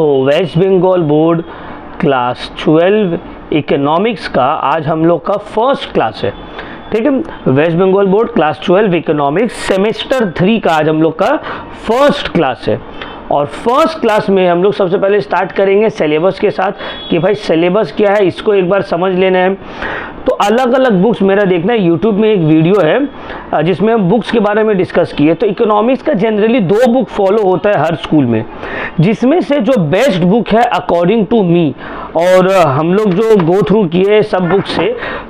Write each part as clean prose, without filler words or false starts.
तो West Bengal board class 12 economics का आज हम लोग का फर्स्ट क्लास है। ठीक है, West Bengal board class 12 economics semester 3 का आज हम लोग का फर्स्ट क्लास है। और फर्स्ट क्लास में हम लोग सबसे पहले स्टार्ट करेंगे सिलेबस के साथ कि भाई सिलेबस क्या है, इसको एक बार समझ लेना है। तो अलग अलग बुक्स मेरा देखना है, यूट्यूब में एक वीडियो है जिसमें हम बुक्स के बारे में डिस्कस किए। तो इकोनॉमिक्स का जनरली 2 बुक फॉलो होता है हर स्कूल में, जिसमें से जो बेस्ट बुक है अकॉर्डिंग टू मी और हम लोग जो गो थ्रू किए सब बुक से,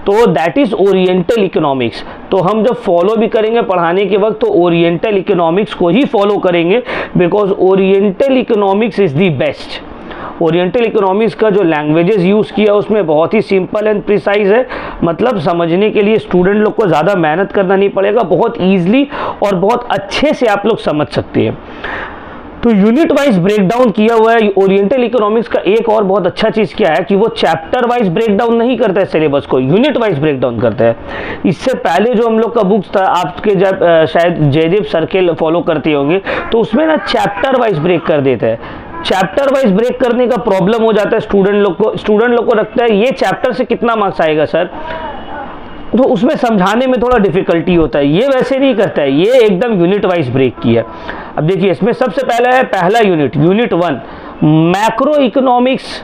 तो दैट इज़ ओरिएंटल इकोनॉमिक्स। तो हम जब फॉलो भी करेंगे पढ़ाने के वक्त तो ओरिएंटल इकोनॉमिक्स को ही फॉलो करेंगे, because oriental economics is the best. Oriental economics का जो लैंग्वेजेस यूज़ किया उसमें बहुत ही सिंपल एंड प्रिसाइज है, मतलब समझने के लिए स्टूडेंट लोग को ज़्यादा मेहनत करना नहीं पड़ेगा, बहुत ईजिली और बहुत अच्छे से आप लोग समझ सकते हैं। तो यूनिट वाइज ब्रेक डाउन किया हुआ है। ओरिएंटल इकोनॉमिक्स का एक और बहुत अच्छा चीज़ क्या है कि वो चैप्टर वाइज ब्रेक डाउन नहीं करता है सिलेबस को, यूनिट वाइज ब्रेक डाउन करता है। इससे पहले जो हम लोग का बुक्स था, आपके जब शायद जयदीप सर्किल फॉलो करते होंगे, तो उसमें ना चैप्टर वाइज ब्रेक कर देते हैं। चैप्टर वाइज ब्रेक करने का प्रॉब्लम हो जाता है स्टूडेंट लोग को रखता है ये चैप्टर से कितना मार्क्स आएगा सर, तो उसमें समझाने में थोड़ा डिफिकल्टी होता है। ये वैसे नहीं करता है, ये एकदम यूनिट वाइज ब्रेक किया। अब देखिए इसमें सबसे पहला है पहला यूनिट 1 मैक्रो इकोनॉमिक्स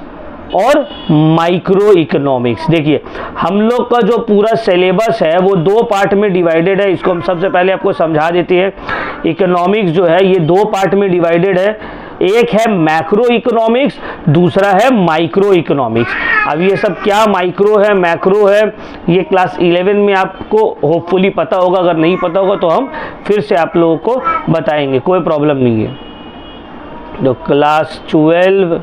और माइक्रो इकोनॉमिक्स। देखिए हम लोग का जो पूरा सिलेबस है वो 2 पार्ट में डिवाइडेड है। इसको हम सबसे पहले आपको समझा देते हैं। इकोनॉमिक्स जो है ये 2 पार्ट में डिवाइडेड है, एक है मैक्रो इकोनॉमिक्स, दूसरा है माइक्रो इकोनॉमिक्स। अब ये सब क्या माइक्रो है मैक्रो है ये क्लास 11 में आपको होपफुली पता होगा, अगर नहीं पता होगा तो हम फिर से आप लोगों को बताएंगे, कोई प्रॉब्लम नहीं है। तो क्लास 12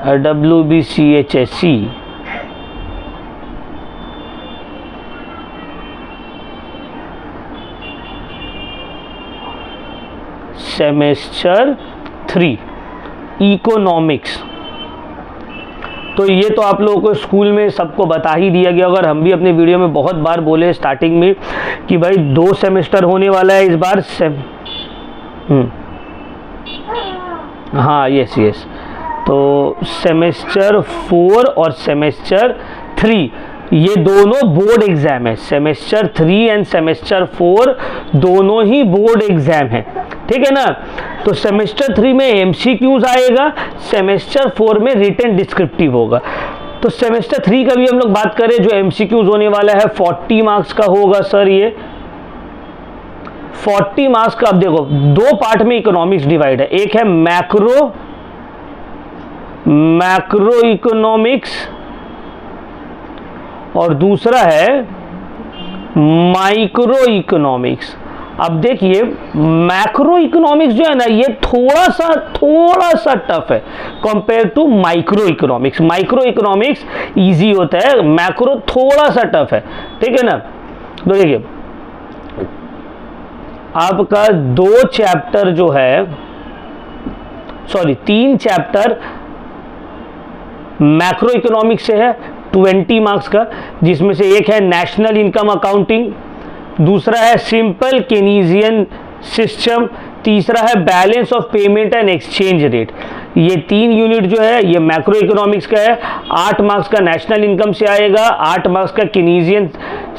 WBCHSC सेमेस्टर 3 इकोनॉमिक्स। तो ये तो आप लोगों को स्कूल में सबको बता ही दिया गया, अगर हम भी अपने वीडियो में बहुत बार बोले स्टार्टिंग में कि भाई 2 सेमेस्टर होने वाला है इस बार हाँ यस। तो सेमेस्टर 4 और सेमेस्टर 3 ये दोनों बोर्ड एग्जाम है। सेमेस्टर 3 एंड सेमेस्टर 4 दोनों ही बोर्ड एग्जाम है, ठीक है ना। तो सेमेस्टर 3 में MCQs आएगा, सेमेस्टर 4 में रिटन डिस्क्रिप्टिव होगा। तो सेमेस्टर 3 का भी हम लोग बात करें, जो MCQs होने वाला है 40 मार्क्स का होगा सर। ये 40 मार्क्स का, अब देखो 2 पार्ट में इकोनॉमिक्स डिवाइड है, एक है मैक्रो इकोनॉमिक्स और दूसरा है माइक्रो इकोनॉमिक्स। अब देखिए मैक्रो इकोनॉमिक्स जो है ना ये थोड़ा सा टफ है compare to micro economics. Micro economics easy होता है, मैक्रो थोड़ा सा टफ है, ठीक है ना। तो देखिए आपका 2 चैप्टर जो है, सॉरी 3 चैप्टर मैक्रो इकोनॉमिक्स से है 20 मार्क्स का, जिसमें से एक है नेशनल इनकम अकाउंटिंग, दूसरा है सिंपल केनीजियन सिस्टम, तीसरा है balance of payment and exchange rate. ये 3 यूनिट जो है ये मैक्रो इकोनॉमिक्स का है। 8 मार्क्स का नेशनल इनकम से आएगा, 8 मार्क्स का केनीजियन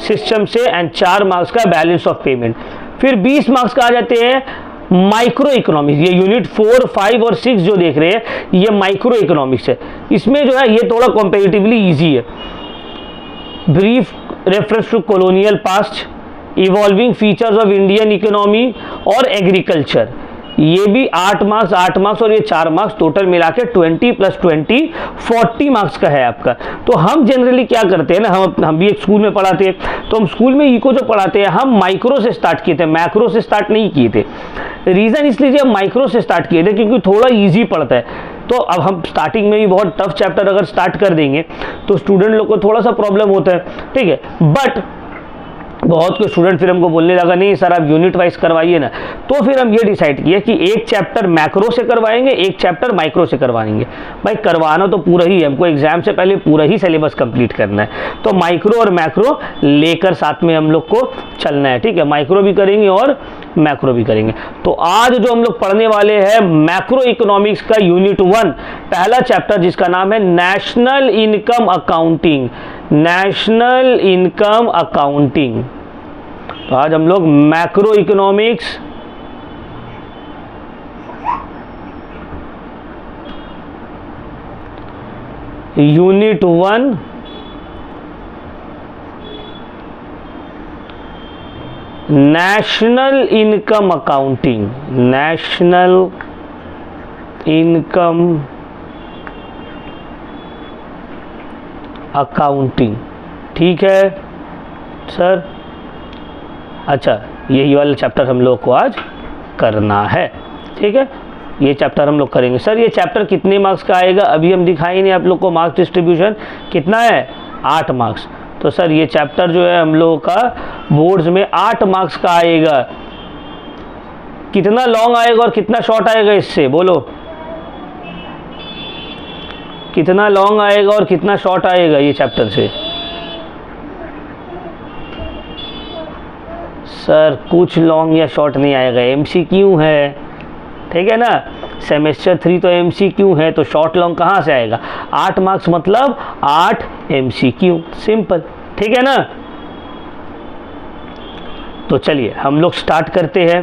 सिस्टम से एंड 4 मार्क्स का बैलेंस ऑफ पेमेंट। फिर 20 मार्क्स का आ जाते हैं माइक्रो इकोनॉमिक्स। ये यूनिट 4, 5 और 6 जो देख रहे हैं ये माइक्रो इकोनॉमिक्स है। इसमें जो है ये थोड़ा कंपैरेटिवली इजी है। Brief reference to colonial past, evolving features of Indian economy और एग्रीकल्चर, ये भी 8 मार्क्स और ये 4 मार्क्स, टोटल मिला के 20 + 20 40 मार्क्स का है आपका। तो हम जनरली क्या करते हैं ना, हम भी एक स्कूल में पढ़ाते हैं, तो हम स्कूल में इको जो पढ़ाते हैं हम माइक्रो से स्टार्ट किए थे, मैक्रो से स्टार्ट नहीं किए थे। रीज़न इसलिए हम माइक्रो से स्टार्ट किए थे क्योंकि थोड़ा ईजी पड़ता है। तो अब हम स्टार्टिंग में भी बहुत टफ चैप्टर अगर स्टार्ट कर देंगे तो स्टूडेंट लोग को थोड़ा सा प्रॉब्लम होता है, ठीक है। बट बहुत कोई स्टूडेंट फिर हमको बोलने लगा नहीं सर आप यूनिट वाइज करवाइए ना, तो फिर हम ये डिसाइड किया कि एक चैप्टर मैक्रो से करवाएंगे, एक चैप्टर माइक्रो से करवाएंगे। भाई करवाना तो पूरा ही है, हमको एग्जाम से पहले पूरा ही सिलेबस कंप्लीट करना है, तो माइक्रो और मैक्रो लेकर साथ में हम लोग को चलना है, ठीक है। माइक्रो भी करेंगे और मैक्रो भी करेंगे। तो आज जो हम लोग पढ़ने वाले हैं मैक्रो इकोनॉमिक्स का यूनिट 1 पहला चैप्टर, जिसका नाम है national income accounting. National income accounting. तो आज हम लोग macro economics unit 1 national income accounting, national income accounting, ठीक है सर। अच्छा, यही वाला चैप्टर हम लोग को आज करना है, ठीक है। ये चैप्टर हम लोग करेंगे। सर ये चैप्टर कितने मार्क्स का आएगा? अभी हम दिखाई नहीं आप लोग को मार्क्स डिस्ट्रीब्यूशन कितना है, 8 मार्क्स। तो सर ये चैप्टर जो है हम लोगों का बोर्ड्स में 8 मार्क्स का आएगा। कितना लॉन्ग आएगा और कितना शॉर्ट आएगा इससे बोलो, कितना लॉन्ग आएगा और कितना शॉर्ट आएगा ये चैप्टर से? सर कुछ लॉन्ग या शॉर्ट नहीं आएगा, MCQ है, ठीक है ना। सेमेस्टर 3 तो MCQ है, तो शॉर्ट लॉन्ग कहाँ से आएगा? 8 मार्क्स मतलब 8 MCQ, सिंपल, ठीक है ना। तो चलिए हम लोग स्टार्ट करते हैं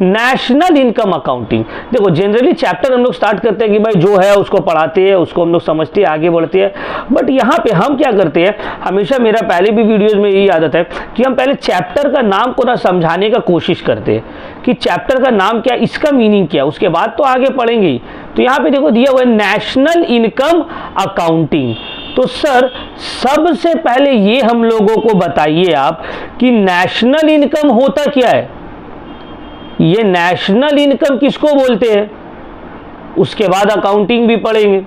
नेशनल इनकम अकाउंटिंग। देखो जनरली चैप्टर हम लोग स्टार्ट करते हैं कि भाई जो है उसको पढ़ाते हैं, उसको हम लोग समझते हैं, आगे बढ़ते हैं। बट यहाँ पे हम क्या करते हैं, हमेशा मेरा पहले भी वीडियोस में यही आदत है कि हम पहले चैप्टर का नाम को ना समझाने का कोशिश करते हैं कि चैप्टर का नाम क्या, इसका मीनिंग क्या, उसके बाद तो आगे पढ़ेंगे ही। तो यहाँ पे देखो दिया हुआ है नेशनल इनकम अकाउंटिंग। तो सर सबसे पहले ये हम लोगों को बताइए आप कि नेशनल इनकम होता क्या है, ये नेशनल इनकम किसको बोलते हैं, उसके बाद अकाउंटिंग भी पढ़ेंगे,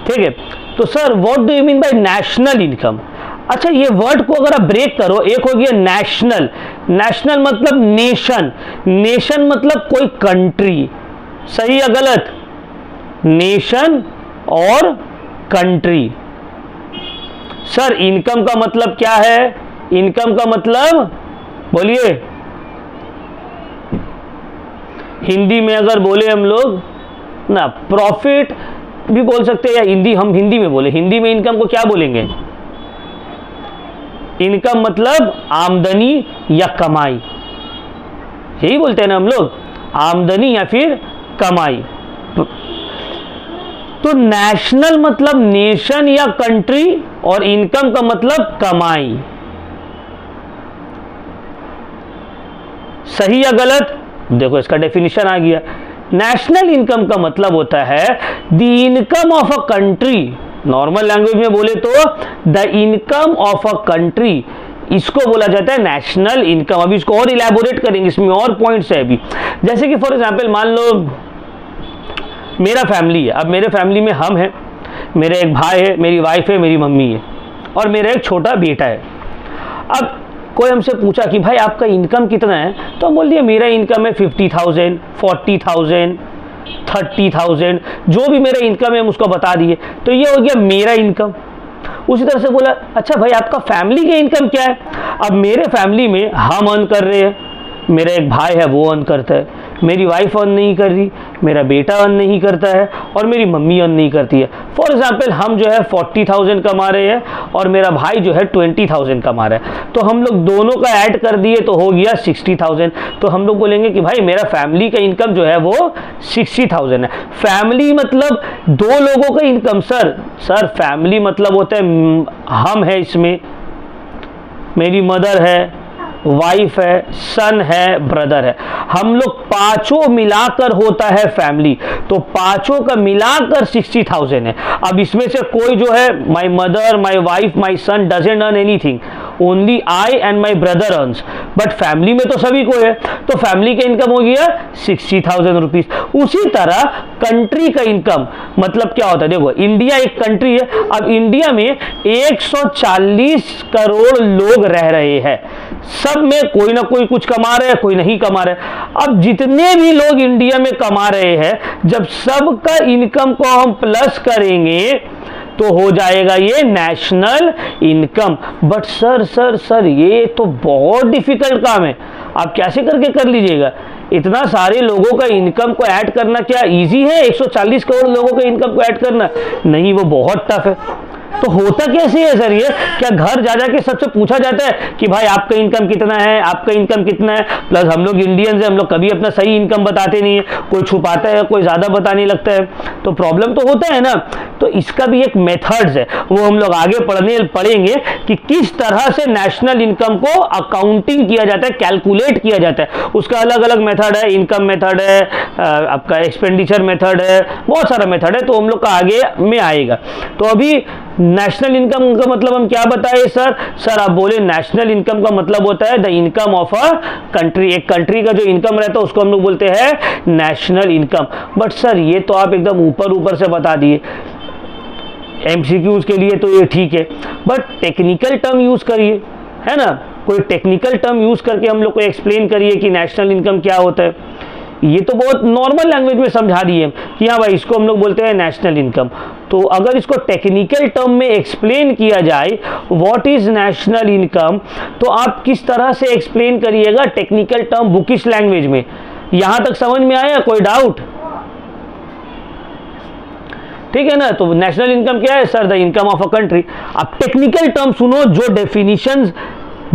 ठीक है। तो sir what do you mean by national income? अच्छा ये वर्ड को अगर आप ब्रेक करो, एक हो गया नेशनल, नेशनल मतलब नेशन, नेशन मतलब कोई कंट्री, सही या गलत? नेशन और कंट्री। सर इनकम का मतलब क्या है? इनकम का मतलब बोलिए, हिंदी में अगर बोले हम लोग ना, प्रॉफिट भी बोल सकते हैं, या हम हिंदी में बोले, हिंदी में इनकम को क्या बोलेंगे? इनकम मतलब आमदनी या कमाई, यही बोलते हैं ना हम लोग, आमदनी या फिर कमाई। तो नेशनल मतलब नेशन या कंट्री, और इनकम का मतलब कमाई, सही या गलत? देखो इसका डेफिनेशन आ गया। नेशनल इनकम का मतलब होता है the income of a country, normal language में बोले तो the income of a country, इसको बोला जाता है नेशनल इनकम। अभी इसको और इलैबोरेट करेंगे, इसमें और पॉइंट्स है अभी। जैसे कि फॉर एग्जांपल मान लो मेरा फैमिली है, अब मेरे फैमिली में हम हैं, मेरे एक भाई है, मेरी वाइफ है, मेरी मम्मी है, और मेरा एक छोटा बेटा है। अब कोई हमसे पूछा कि भाई आपका इनकम कितना है, तो हम बोल दिया मेरा इनकम है 50,000, 40,000, 30,000, जो भी मेरा इनकम है हम उसको बता दिए, तो ये हो गया मेरा इनकम। उसी तरह से बोला अच्छा भाई आपका फैमिली का इनकम क्या है? अब मेरे फैमिली में हम अर्न कर रहे हैं, मेरा एक भाई है वो अर्न करता है, मेरी वाइफ अर्न नहीं कर रही, मेरा बेटा अर्न नहीं करता है, और मेरी मम्मी अर्न नहीं करती है। फॉर एग्जांपल हम जो है 40,000 कमा रहे हैं और मेरा भाई जो है 20,000 कमा रहा है, तो हम लोग दोनों का ऐड कर दिए तो हो गया 60,000। तो हम लोग बोलेंगे कि भाई मेरा फैमिली का इनकम जो है वो 60,000 है। फैमिली मतलब 2 लोगों का इनकम। सर फैमिली मतलब होता है हम है, इसमें मेरी मदर है, वाइफ है, सन है, ब्रदर है, हम लोग पांचों मिलाकर होता है फैमिली। तो पांचों का मिलाकर 60,000 है। अब इसमें से कोई जो है my mother, my wife, my son doesn't earn anything, only I and my brother earns, but family में तो सभी को है, तो फैमिली का इनकम हो गया 60,000 रुपीज। उसी तरह कंट्री का इनकम मतलब क्या होता है, देखो इंडिया एक कंट्री है, अब इंडिया में 140 करोड़ लोग रह रहे हैं, सब में कोई ना कोई कुछ कमा रहे हैं, कोई नहीं कमा रहे। अब जितने भी लोग इंडिया में कमा रहे हैं, जब सबका इनकम को हम प्लस करेंगे तो हो जाएगा ये national income. But sir sir sir ये तो बहुत डिफिकल्ट काम है, आप कैसे करके कर लीजिएगा? इतना सारे लोगों का इनकम को ऐड करना क्या इजी है? 140 करोड़ लोगों का इनकम को ऐड करना नहीं, वो बहुत टफ है। तो होता कैसे है सर ये? क्या घर जा जाके सबसे पूछा जाता है कि भाई आपका इनकम कितना है, आपका इनकम कितना है? प्लस हम लोग इंडियंस हैं, हम लोग कभी अपना सही इनकम बताते नहीं है, कोई छुपाता है, कोई ज़्यादा बताने लगता है, तो प्रॉब्लम तो होता है ना। तो इसका भी एक मेथड्स है, वो हम लोग आगे पढ़ेंगे कि किस तरह से नेशनल इनकम को अकाउंटिंग किया जाता है, कैलकुलेट किया जाता है। उसका अलग अलग मेथड है, इनकम मेथड है, आपका एक्सपेंडिचर मेथड है, बहुत सारा मेथड है, तो हम लोग का आगे में आएगा। तो अभी नेशनल इनकम का मतलब हम क्या बताए सर? सर आप बोले नेशनल इनकम का मतलब होता है the income of a country. एक कंट्री का जो इनकम रहता है उसको हम लोग बोलते हैं नेशनल इनकम। बट सर ये तो आप एकदम ऊपर से बता दिए, एमसीक्यूज के लिए तो ये ठीक है, बट टेक्निकल टर्म यूज करिए, है ना, कोई टेक्निकल टर्म यूज करके हम लोग को एक्सप्लेन करिए कि नेशनल इनकम क्या होता है। ये तो बहुत नॉर्मल लैंग्वेज में समझा दिए कि हाँ भाई इसको हम लोग बोलते हैं नेशनल इनकम। तो अगर इसको टेक्निकल टर्म में एक्सप्लेन किया जाए व्हाट इज नेशनल इनकम, तो आप किस तरह से एक्सप्लेन करिएगा टेक्निकल टर्म बुकिश लैंग्वेज में? यहां तक समझ में आया? कोई डाउट? ठीक है ना। तो नेशनल इनकम क्या है sir? The income of a country. अब टेक्निकल टर्म सुनो, जो डेफिनेशंस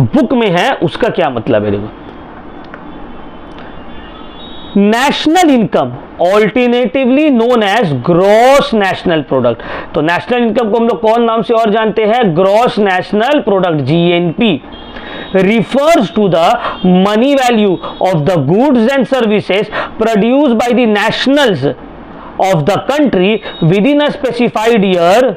बुक में है उसका क्या मतलब है। देखो, national income alternatively known as gross national product. तो नेशनल इनकम को हम लोग कौन नाम से और जानते हैं? Gross national product, GNP, refers to the money value of the goods and services produced by the nationals of the country within a specified year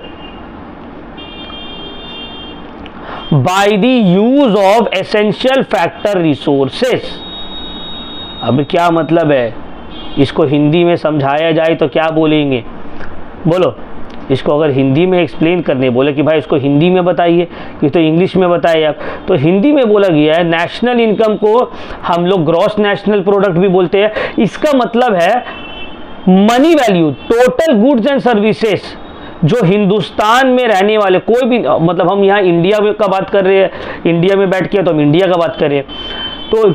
by the use of essential factor resources। अब क्या मतलब है? इसको हिंदी में समझाया जाए तो क्या बोलेंगे? बोलो, इसको अगर हिंदी में एक्सप्लेन करने बोले कि भाई इसको हिंदी में बताइए, कि तो इंग्लिश में बताइए आप, तो हिंदी में बोला गया है नेशनल इनकम को हम लोग ग्रॉस नेशनल प्रोडक्ट भी बोलते हैं। इसका मतलब है money value, total goods and services जो हिंदुस्तान में रहने वाले कोई भी, मतलब हम यहाँ इंडिया का बात कर रहे हैं, इंडिया में बैठ के तो हम इंडिया का बात कर रहे हैं, तो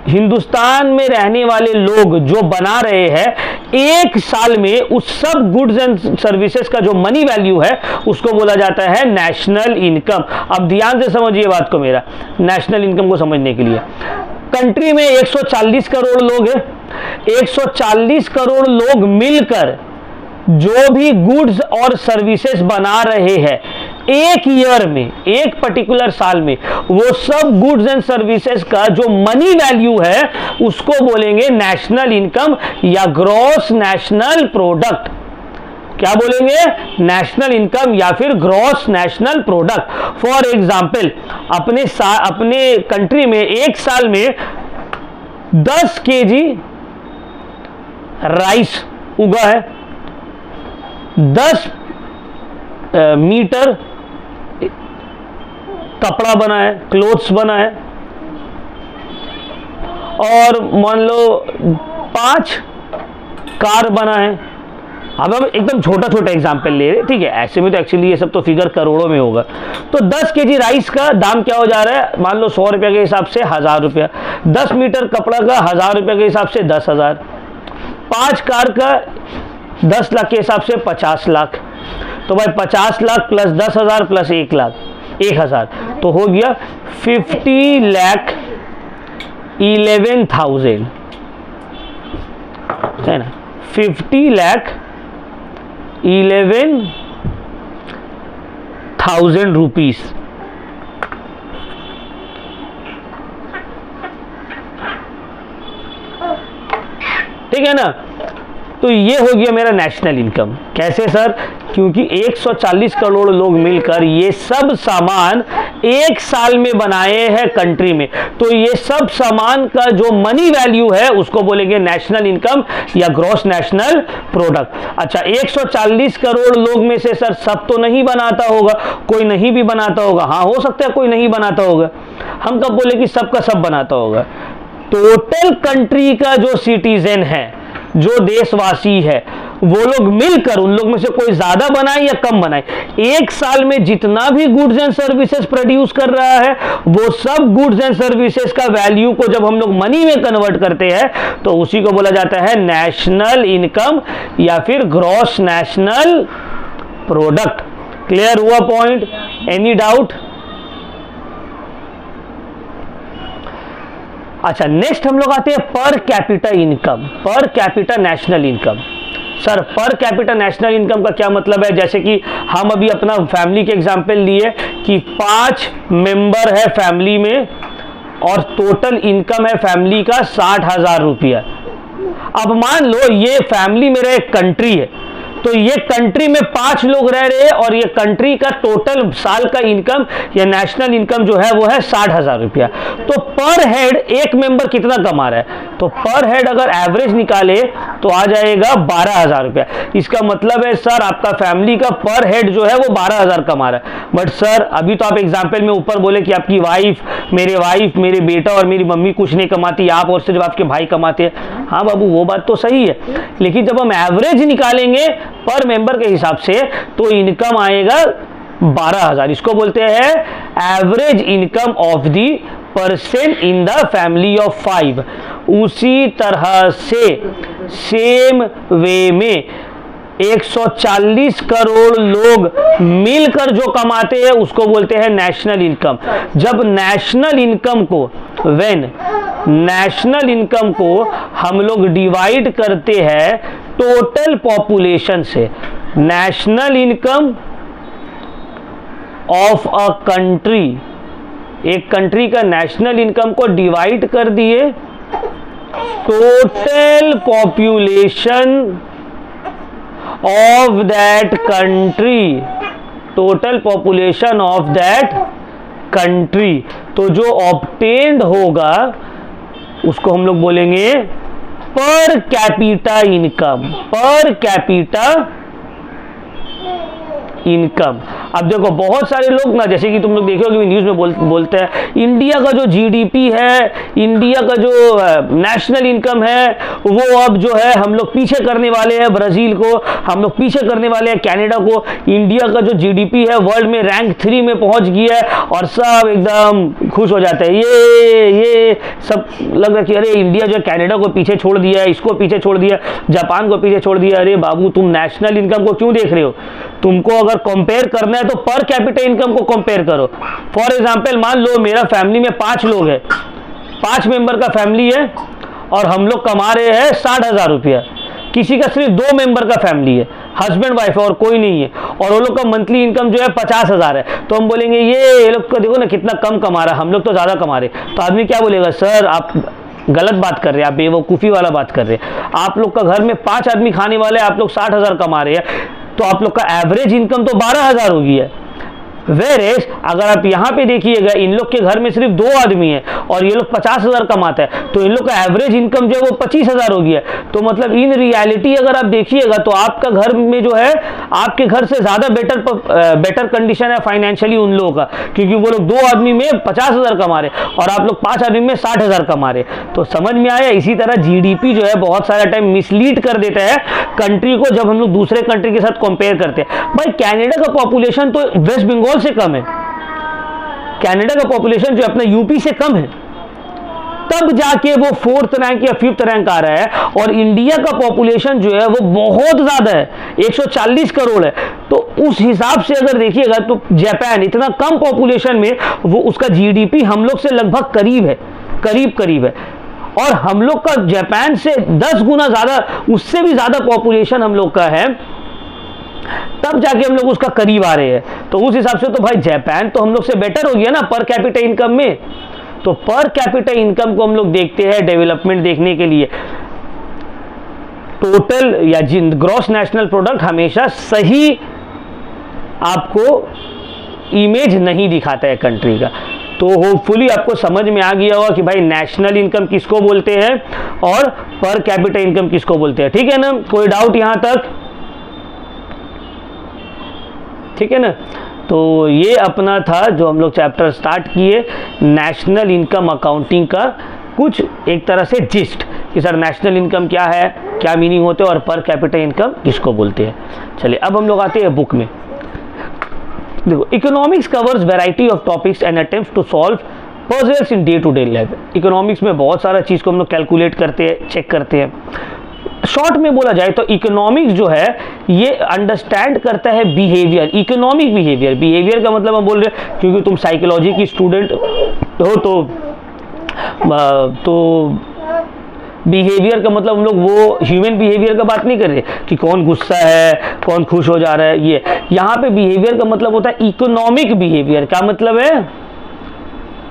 हिंदुस्तान में रहने वाले लोग जो बना रहे हैं एक साल में, उस सब गुड्स एंड सर्विसेज का जो मनी वैल्यू है उसको बोला जाता है नेशनल इनकम। अब ध्यान से समझिए बात को, मेरा नेशनल इनकम को समझने के लिए, कंट्री में 140 करोड़ लोग हैं, 140 करोड़ लोग मिलकर जो भी गुड्स और सर्विसेज बना रहे हैं एक ईयर में, एक पर्टिकुलर साल में, वो सब गुड्स एंड सर्विसेज का जो मनी वैल्यू है उसको बोलेंगे नेशनल इनकम या ग्रॉस नेशनल प्रोडक्ट। क्या बोलेंगे? नेशनल इनकम या फिर gross national product. For example, अपने कंट्री में एक साल में 10 केजी राइस उगा है, 10 मीटर कपड़ा बना है, क्लोथ्स बना है, और मान लो 5 कार बना है। अब हम एकदम छोटा छोटा एग्जाम्पल ले रहे, ठीक है, ऐसे में तो एक्चुअली ये सब तो फिगर करोड़ों में होगा। तो 10 केजी राइस का दाम क्या हो जा रहा है? मान लो 100 रुपये के हिसाब से 1000 रुपया, 10 मीटर कपड़ा का 1000 रुपये के हिसाब से 10,000, 5 कार का 10 लाख के हिसाब से 50 लाख। तो भाई 50 लाख प्लस 10,000 प्लस 1 लाख 1,000, तो हो गया 50 लाख 11,000, है ना, 50 लाख 11,000 रुपीज। ठीक है ना। तो ये हो गया मेरा नेशनल इनकम। कैसे सर? क्योंकि 140 करोड़ लोग मिलकर ये सब सामान एक साल में बनाए हैं कंट्री में, तो ये सब सामान का जो मनी वैल्यू है उसको बोलेंगे नेशनल इनकम या ग्रॉस नेशनल प्रोडक्ट। अच्छा, 140 करोड़ लोग में से सर सब तो नहीं बनाता होगा, कोई नहीं भी बनाता होगा। हाँ, हो सकता है कोई नहीं बनाता होगा। हम कब बोले कि सबका सब बनाता होगा? टोटल कंट्री का जो सिटीजन है, जो देशवासी है, वो लोग मिलकर उन लोग में से कोई ज्यादा बनाए या कम बनाए, एक साल में जितना भी गुड्स एंड सर्विसेज प्रोड्यूस कर रहा है वो सब गुड्स एंड सर्विसेज का वैल्यू को जब हम लोग मनी में कन्वर्ट करते हैं तो उसी को बोला जाता है नेशनल इनकम या फिर ग्रॉस नेशनल प्रोडक्ट। क्लियर हुआ पॉइंट? Any doubt? अच्छा, नेक्स्ट हम लोग आते हैं per capita income, per capita national income. Sir, per capita national income का क्या मतलब है? जैसे कि हम अभी अपना फैमिली के एग्जांपल लिए कि 5 मेंबर है फैमिली में और टोटल इनकम है फैमिली का 60,000 रुपया। अब मान लो ये फैमिली मेरा एक कंट्री है, तो ये कंट्री में 5 लोग रह रहे हैं और ये कंट्री का टोटल साल का इनकम या नेशनल इनकम जो है वो है 60,000 रुपया। तो पर हेड एक मेंबर कितना कमा रहा है? तो पर हेड अगर एवरेज निकाले तो आ जाएगा 12,000 रुपया। इसका मतलब है सर आपका फैमिली का पर हेड जो है वो 12,000 कमा रहा है। बट सर अभी तो आप एग्जाम्पल में ऊपर बोले कि आपकी वाइफ, मेरे बेटा और मेरी मम्मी कुछ नहीं कमाती, आप और सिर्फ आपके भाई कमाते हैं। हाँ बाबू, वो बात तो सही है, लेकिन जब हम एवरेज निकालेंगे पर मेंबर के हिसाब से तो इनकम आएगा 12,000। इसको बोलते हैं average income of the person in the family of 5। उसी तरह से सेम वे में 140 करोड़ लोग मिलकर जो कमाते हैं उसको बोलते हैं नेशनल इनकम। जब नेशनल इनकम को हम लोग डिवाइड करते हैं टोटल पॉपुलेशन से, national income of a country, एक कंट्री का नेशनल इनकम को डिवाइड कर दिए total population of that country, total population of that country, तो जो ऑब्टेन्ड होगा उसको हम लोग बोलेंगे per capita income, per capita income. अब देखो बहुत सारे लोग ना, जैसे कि तुम लोग देखोगे न्यूज़ में बोलते हैं इंडिया का जो जीडीपी है, इंडिया का जो नेशनल इनकम है वो अब जो है हम लोग पीछे करने वाले हैं ब्राज़ील को, हम लोग पीछे करने वाले हैं कनाडा को। इंडिया का जो जीडीपी है वर्ल्ड में रैंक 3 में पहुंच गया है और सब एकदम खुश हो जाते हैं। ये सब लग रहा है कि अरे इंडिया जो कनाडा को पीछे छोड़ दिया है, इसको पीछे छोड़ दिया, जापान को पीछे छोड़ दिया। अरे बाबू, तुम नेशनल इनकम को क्यों देख रहे हो? तुमको अगर कंपेयर करना है तो पर कैपिटा इनकम को कंपेयर करो। फॉर एग्जांपल मान लो मेरा फैमिली में 5 लोग हैं, 5 मेंबर का फैमिली है और हम लोग कमा रहे हैं 60,000 रुपया। किसी का सिर्फ 2 मेंबर का फैमिली है, हस्बैंड वाइफ है और कोई नहीं है, और वो लोग का मंथली इनकम जो है 50,000 है। तो हम बोलेंगे ये लोग को देखो ना कितना कम कमा रहा है, हम लोग तो ज्यादा कमा रहे। तो आदमी क्या बोलेगा? सर आप गलत बात कर रहे हैं, आप बेवकूफ़ी वाला बात कर रहे हैं। आप लोग का घर में 5 आदमी खाने वाले, आप लोग 60,000 कमा रहे हैं, तो आप लोग का एवरेज इनकम तो 12,000 होगी है। वेरेज अगर आप यहाँ पे देखिएगा इन लोग के घर में सिर्फ 2 आदमी है और ये लोग 50,000 कमाता है, तो इन लोग का एवरेज इनकम जो है वो 25,000 हो गया। तो मतलब इन रियलिटी अगर आप देखिएगा तो आपका घर में जो है आपके घर से ज़्यादा बेटर कंडीशन है फाइनेंशियली उन लोगों का, क्योंकि वो लोग 2 आदमी में 50,000 कमा रहे और आप लोग 5 आदमी में 60,000 कमा रहे। तो समझ में आया? इसी तरह जीडीपी जो है बहुत सारा टाइम मिसलीड कर देता है कंट्री को जब हम लोग दूसरे कंट्री के साथ कंपेयर करते हैं। भाई कनाडा का पॉपुलेशन तो वेस्ट बंगाल से कम है, कनाडा का पॉपुलेशन जो अपना यूपी से कम है, तब जाके वो 4th रैंक या 5th रैंक आ रहा है। और इंडिया का पॉपुलेशन जो है वो बहुत ज्यादा है, 140 करोड़ है। तो उस हिसाब से अगर देखिएगा तो जापान इतना कम पॉपुलेशन में वो उसका जीडीपी हम लोग से लगभग करीब है, और हम लोग का जापान से 10 गुना ज्यादा, उससे भी ज्यादा पॉपुलेशन हम लोग का है, तब जाके हम लोग उसका करीब आ रहे हैं। तो उस हिसाब से तो भाई जापान तो हम लोग से बेटर हो गया ना पर कैपिटा इनकम में। तो पर कैपिटा इनकम को हम लोग देखते हैं डेवलपमेंट देखने के लिए। टोटल या ग्रॉस नेशनल प्रोडक्ट हमेशा सही आपको इमेज नहीं दिखाता है कंट्री का। तो होपफुली आपको समझ में आ गया होगा कि भाई नेशनल इनकम किसको बोलते हैं और पर कैपिटा इनकम किसको बोलते हैं। ठीक है ना, कोई डाउट यहां तक? ठीक है ना, तो ये अपना था जो हम लोग चैप्टर स्टार्ट किए, नेशनल इनकम अकाउंटिंग का कुछ एक तरह से जिस्ट कि सर नेशनल इनकम क्या है, क्या मीनिंग होते हैं और पर कैपिटा इनकम किसको बोलते हैं। चलिए अब हम लोग आते हैं बुक में। देखो, economics covers variety of topics and attempts to solve puzzles in day to day life. Economics में बहुत सारा चीज़ को हम लोग कैलकुलेट करते हैं, चेक करते हैं। शॉर्ट में बोला जाए तो इकोनॉमिक्स जो है ये अंडरस्टैंड करता है बिहेवियर, इकोनॉमिक बिहेवियर। बिहेवियर का मतलब हम बोल रहे हैं क्योंकि तुम साइकोलॉजी की स्टूडेंट हो तो बिहेवियर का मतलब हम लोग वो ह्यूमन बिहेवियर का बात नहीं कर रहे कि कौन गुस्सा है, कौन खुश हो जा रहा है। ये यहाँ पे बिहेवियर का मतलब होता है इकोनॉमिक बिहेवियर। क्या मतलब है?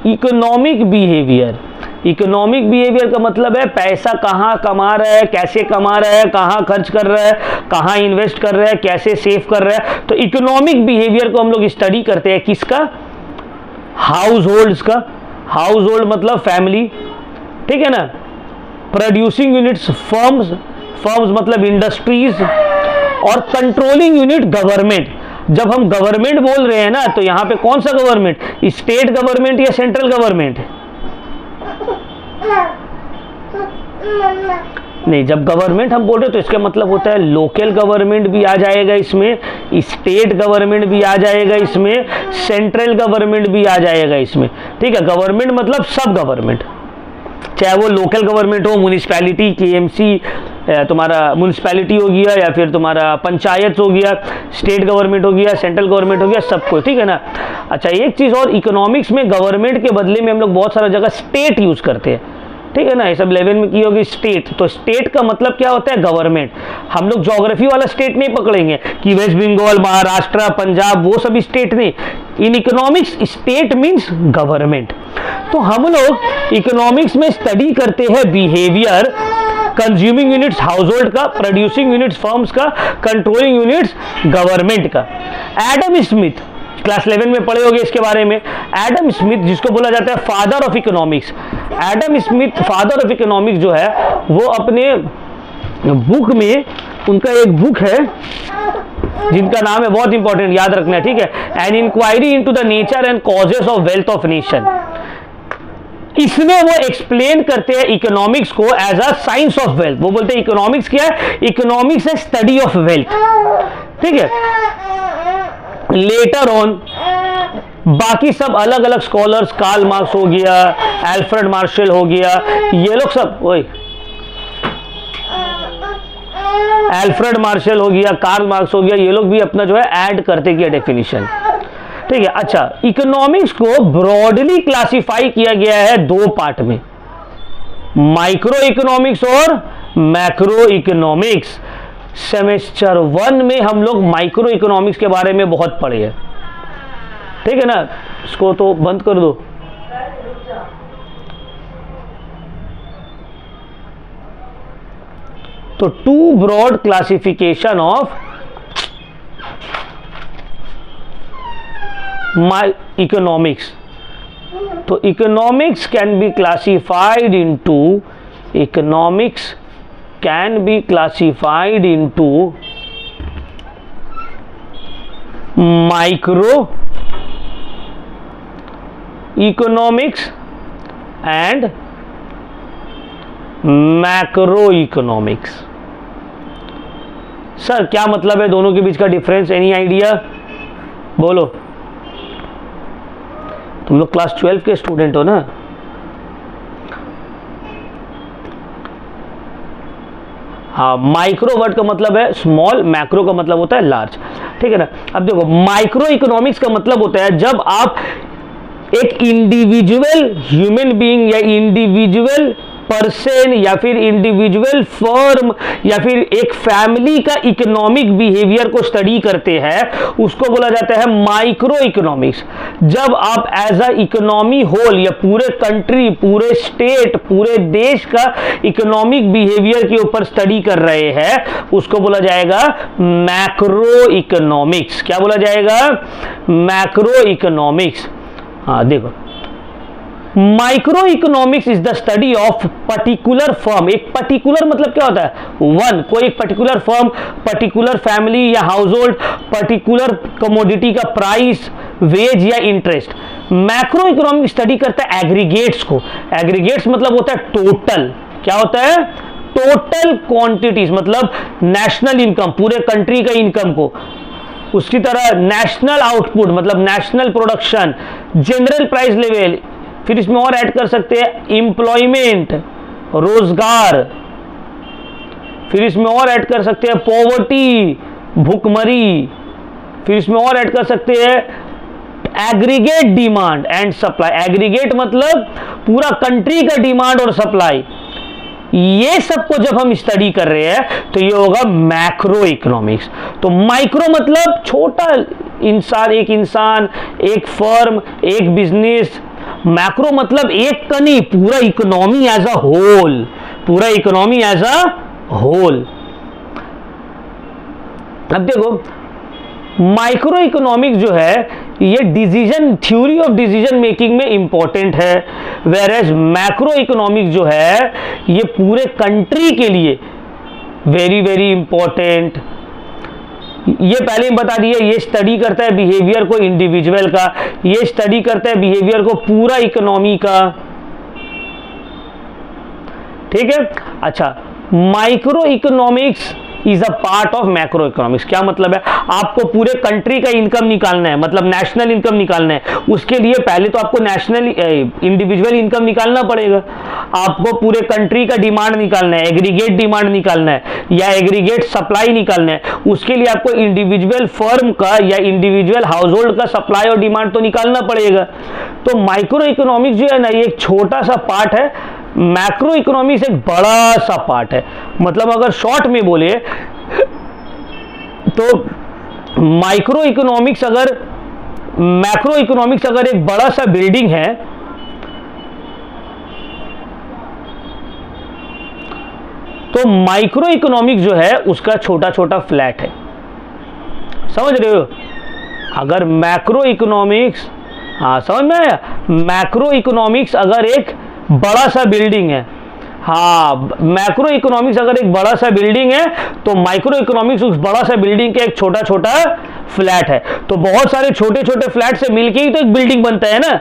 Economic behaviour. इकोनॉमिक बिहेवियर का मतलब है पैसा कहाँ कमा रहा है, कैसे कमा रहा है, कहाँ खर्च कर रहा है, कहाँ इन्वेस्ट कर रहा है, कैसे सेव कर रहा है। तो इकोनॉमिक बिहेवियर को हम लोग स्टडी करते हैं किसका? हाउस होल्ड्स का। हाउस होल्ड मतलब फैमिली, ठीक है ना। प्रोड्यूसिंग यूनिट्स फर्म्स, फर्म्स मतलब इंडस्ट्रीज, और कंट्रोलिंग यूनिट गवर्नमेंट। जब हम गवर्नमेंट बोल रहे हैं ना तो यहाँ पे कौन सा गवर्नमेंट, स्टेट गवर्नमेंट या सेंट्रल गवर्नमेंट? नहीं, जब गवर्नमेंट हम बोल रहे हैं तो इसका मतलब होता है लोकल गवर्नमेंट भी आ जाएगा इसमें, स्टेट गवर्नमेंट भी आ जाएगा इसमें, सेंट्रल गवर्नमेंट भी आ जाएगा इसमें। ठीक है, गवर्नमेंट मतलब सब गवर्नमेंट, चाहे वो लोकल गवर्नमेंट हो, म्यूनिसिपैलिटी, केएमसी, तुम्हारा म्यूनिसिपैलिटी हो गया या फिर तुम्हारा पंचायत हो गया, स्टेट गवर्नमेंट हो गया, सेंट्रल गवर्नमेंट हो गया, सबको। ठीक है ना। अच्छा, एक चीज़ और, इकोनॉमिक्स में गवर्नमेंट के बदले में हम लोग बहुत सारा जगह स्टेट यूज़ करते हैं। ठीक है ना, ये सब 11 में की होगी स्टेट। तो स्टेट का मतलब क्या होता है? गवर्नमेंट। हम लोग ज्योग्राफी वाला स्टेट नहीं पकड़ेंगे कि वेस्ट बंगाल, महाराष्ट्र, पंजाब, वो सभी स्टेट नहीं। In economics state means government. तो हम लोग इकोनॉमिक्स में स्टडी करते हैं behaviour, consuming units house hold का, प्रोड्यूसिंग यूनिट्स फर्म्स का, कंट्रोलिंग यूनिट्स गवर्नमेंट का। एडम स्मिथ, क्लास 11 में पढ़े होंगे इसके बारे में। एडम स्मिथ जिसको बोला जाता है father of economics, Adam Smith father of economics जो है वो अपने बुक में, उनका एक बुक है जिनका नाम है, बहुत इंपॉर्टेंट याद रखना है, ठीक है, an inquiry into the nature and causes of wealth of nation. इसमें वो एक्सप्लेन करते हैं इकोनॉमिक्स को as a science of wealth. वो बोलते हैं इकोनॉमिक्स क्या है? इकोनॉमिक्स है स्टडी ऑफ वेल्थ। ठीक है, लेटर ऑन बाकी सब अलग अलग स्कॉलर्स, कार्ल मार्क्स हो गया, एल्फ्रेड मार्शल हो गया, ये लोग सब, ओए एल्फ्रेड मार्शल हो गया, कार्ल मार्क्स हो गया, ये लोग भी अपना जो है ऐड करते किया डेफिनेशन। ठीक है। अच्छा, इकोनॉमिक्स को ब्रॉडली क्लासिफाई किया गया है दो पार्ट में, माइक्रो इकोनॉमिक्स और मैक्रो इकोनॉमिक्स। सेमेस्टर 1 में हम लोग माइक्रो इकोनॉमिक्स के बारे में बहुत पढ़े हैं। ठीक है ना, इसको तो बंद कर दो। तो two broad classification of my economics. तो economics can be classified into, economics can be classified into micro economics and macro economics। Sir क्या मतलब है दोनों के बीच का डिफरेंस? Any idea? बोलो। तुम लोग क्लास 12 के स्टूडेंट हो ना। हाँ, माइक्रो वर्ड का मतलब है स्मॉल, मैक्रो का मतलब होता है लार्ज। ठीक है ना। अब देखो, माइक्रो इकोनॉमिक्स का मतलब होता है जब आप एक इंडिविजुअल ह्यूमन बीइंग या इंडिविजुअल पर्सन या फिर इंडिविजुअल फर्म या फिर एक फैमिली का इकोनॉमिक बिहेवियर को स्टडी करते हैं उसको बोला जाता है माइक्रो इकोनॉमिक्स। जब आप एज अ इकोनॉमी होल या पूरे कंट्री, पूरे स्टेट, पूरे देश का इकोनॉमिक बिहेवियर के ऊपर स्टडी कर रहे हैं उसको बोला जाएगा मैक्रो इकोनॉमिक्स। क्या बोला जाएगा? Macro economics. हाँ देखो, micro economics is the study of particular firm. एक पर्टिकुलर मतलब क्या होता है? वन, कोई एक पर्टिकुलर फर्म, पर्टिकुलर फैमिली या हाउस होल्ड, पर्टिकुलर कमोडिटी का प्राइस, वेज या इंटरेस्ट। मैक्रो इकोनॉमिक्स स्टडी करता है एग्रीगेट्स को। एग्रीगेट्स मतलब होता है टोटल। क्या होता है? टोटल क्वांटिटीज, मतलब नेशनल इनकम, पूरे कंट्री का इनकम को। उसकी तरह नेशनल आउटपुट मतलब national production, general price level, फिर इसमें और ऐड कर सकते हैं एम्प्लॉयमेंट, रोजगार, फिर इसमें और ऐड कर सकते हैं पॉवर्टी, भुखमरी, फिर इसमें और ऐड कर सकते हैं aggregate demand and supply. Aggregate मतलब पूरा कंट्री का डिमांड और सप्लाई। ये सबको जब हम स्टडी कर रहे हैं तो ये होगा मैक्रो इकोनॉमिक्स। तो माइक्रो मतलब छोटा इंसान, एक फर्म, एक बिजनेस। मैक्रो मतलब एक का नहीं, पूरा इकोनॉमी एज अ होल, पूरा इकोनॉमी एज अ होल। अब देखो, माइक्रो इकोनॉमिक्स जो है ये decision, theory of decision making में इंपॉर्टेंट है, वेयर एज मैक्रो इकोनॉमिक्स जो है ये पूरे कंट्री के लिए वेरी वेरी इंपॉर्टेंट। ये पहले ही बता दिया, ये स्टडी करता है बिहेवियर को इंडिविजुअल का, ये स्टडी करता है बिहेवियर को पूरा इकोनॉमी का। ठीक है। अच्छा, micro economics is a part of macro economics. क्या मतलब है? आपको पूरे कंट्री का इनकम निकालना है, मतलब नेशनल इनकम निकालना है। उसके लिए पहले तो आपको नेशनल इंडिविजुअल इनकम निकालना पड़ेगा। आपको पूरे कंट्री का डिमांड निकालना है, एग्रीगेट डिमांड निकालना है या एग्रीगेट सप्लाई निकालना है। उसके लिए आपको इंडिविजुअल फर्म का या इंडिविजुअल हाउस होल्ड का सप्लाई और डिमांड तो निकालना पड़ेगा। तो माइक्रो इकोनॉमिक्स जो है ना, ये एक छोटा सा पार्ट है, मैक्रो इकोनॉमिक्स एक बड़ा सा पार्ट है। मतलब अगर शॉर्ट में बोले तो मैक्रो इकोनॉमिक्स अगर एक बड़ा सा बिल्डिंग है तो माइक्रो इकोनॉमिक्स जो है उसका छोटा छोटा फ्लैट है। समझ रहे हो? अगर मैक्रो इकोनॉमिक्स, हाँ समझ में आया? मैक्रो इकोनॉमिक्स अगर एक बड़ा सा बिल्डिंग है, हाँ, मैक्रो इकोनॉमिक्स अगर एक बड़ा सा बिल्डिंग है तो माइक्रो इकोनॉमिक्स उस बड़ा सा बिल्डिंग के एक छोटा छोटा फ्लैट है। तो बहुत सारे छोटे छोटे फ्लैट से मिलके ही तो एक बिल्डिंग बनता है ना।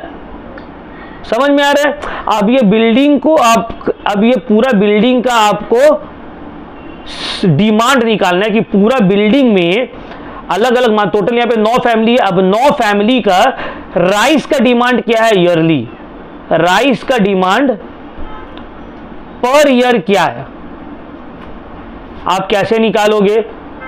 समझ में आ रहा है? अब ये बिल्डिंग को अब ये पूरा बिल्डिंग का आपको डिमांड निकालना है कि पूरा बिल्डिंग में अलग अलग, टोटल यहाँ पे 9 फैमिली है। अब 9 फैमिली का राइस का डिमांड क्या है? ईयरली राइस का डिमांड पर ईयर क्या है? आप कैसे निकालोगे?